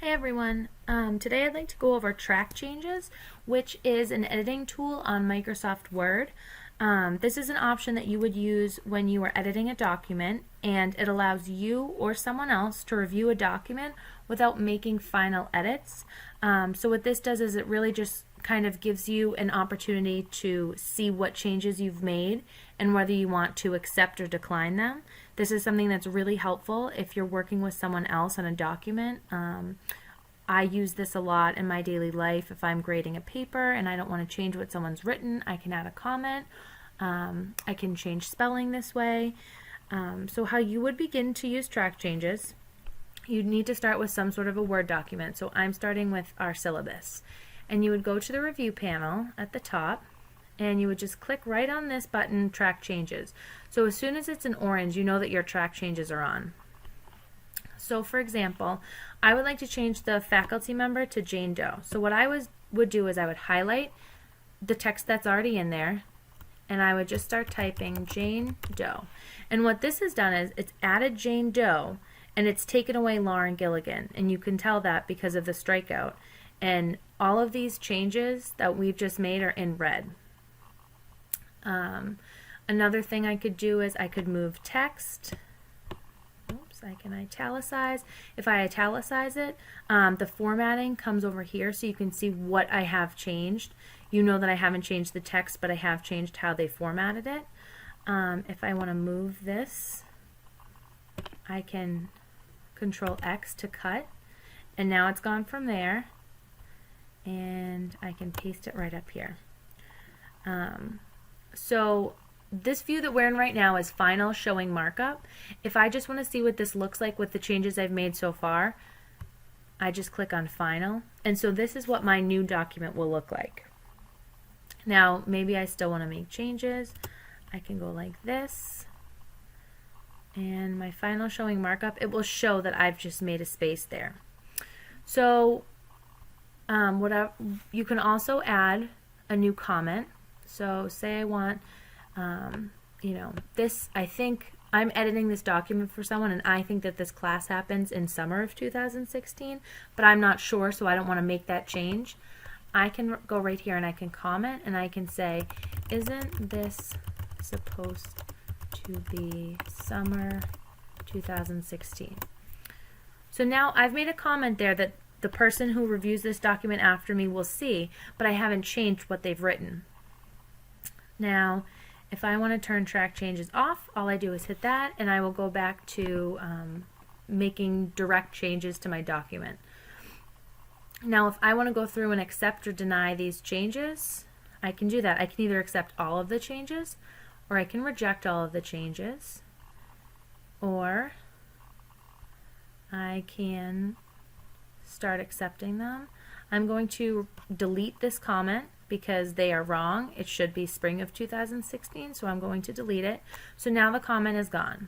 Hey everyone, today I'd like to go over Track Changes, which is an editing tool on Microsoft Word. This is an option that you would use when you are editing a document, and it allows you or someone else to review a document without making final edits. So what this does is it really just kind of gives you an opportunity to see what changes you've made and whether you want to accept or decline them. This is something that's really helpful if you're working with someone else on a document. I use this a lot in my daily life. If I'm grading a paper and I don't want to change what someone's written, I can add a comment. I can change spelling this way. So how you would begin to use track changes, you'd need to start with some sort of a Word document. So I'm starting with our syllabus. And you would go to the review panel at the top, and you would just click right on this button, Track Changes. So as soon as it's in orange, you know that your track changes are on. So for example, I would like to change the faculty member to Jane Doe. So what I would do is I would highlight the text that's already in there, and I would just start typing Jane Doe. And what this has done is it's added Jane Doe, and it's taken away Lauren Gilligan. And you can tell that because of the strikeout. And all of these changes that we've just made are in red. Another thing I could do is I could move text. Oops, I can italicize. If I italicize it, the formatting comes over here so you can see what I have changed. You know that I haven't changed the text, but I have changed how they formatted it. If I want to move this, I can Control X to cut, and now it's gone from there, and I can paste it right up here. So this view that we're in right now is final, showing markup. If I just want to see what this looks like with the changes I've made so far, I just click on final, and so this is what my new document will look like. Now maybe I still want to make changes. I can go like this, and my final, showing markup, it will show that I've just made a space there. So you can also add a new comment. So say I want, I think I'm editing this document for someone, and I think that this class happens in summer of 2016, but I'm not sure, so I don't want to make that change. I can go right here and I can comment, and I can say, isn't this supposed to be summer 2016? So now I've made a comment there that the person who reviews this document after me will see, but I haven't changed what they've written. Now, if I want to turn track changes off, all I do is hit that, and I will go back to making direct changes to my document. Now, if I want to go through and accept or deny these changes, I can do that. I can either accept all of the changes, or I can reject all of the changes, or I can start accepting them. I'm going to delete this comment because they are wrong. It should be spring of 2016, so I'm going to delete it. So now the comment is gone.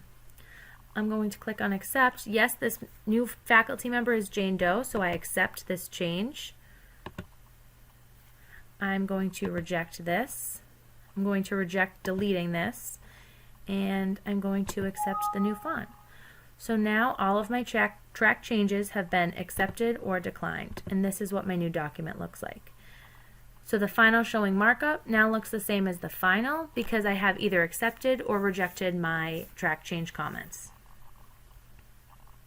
I'm going to click on accept. Yes, this new faculty member is Jane Doe, so I accept this change. I'm going to reject this. I'm going to reject deleting this, and I'm going to accept the new font. So now all of my track changes have been accepted or declined, and this is what my new document looks like. So the final, showing markup, now looks the same as the final because I have either accepted or rejected my track change comments.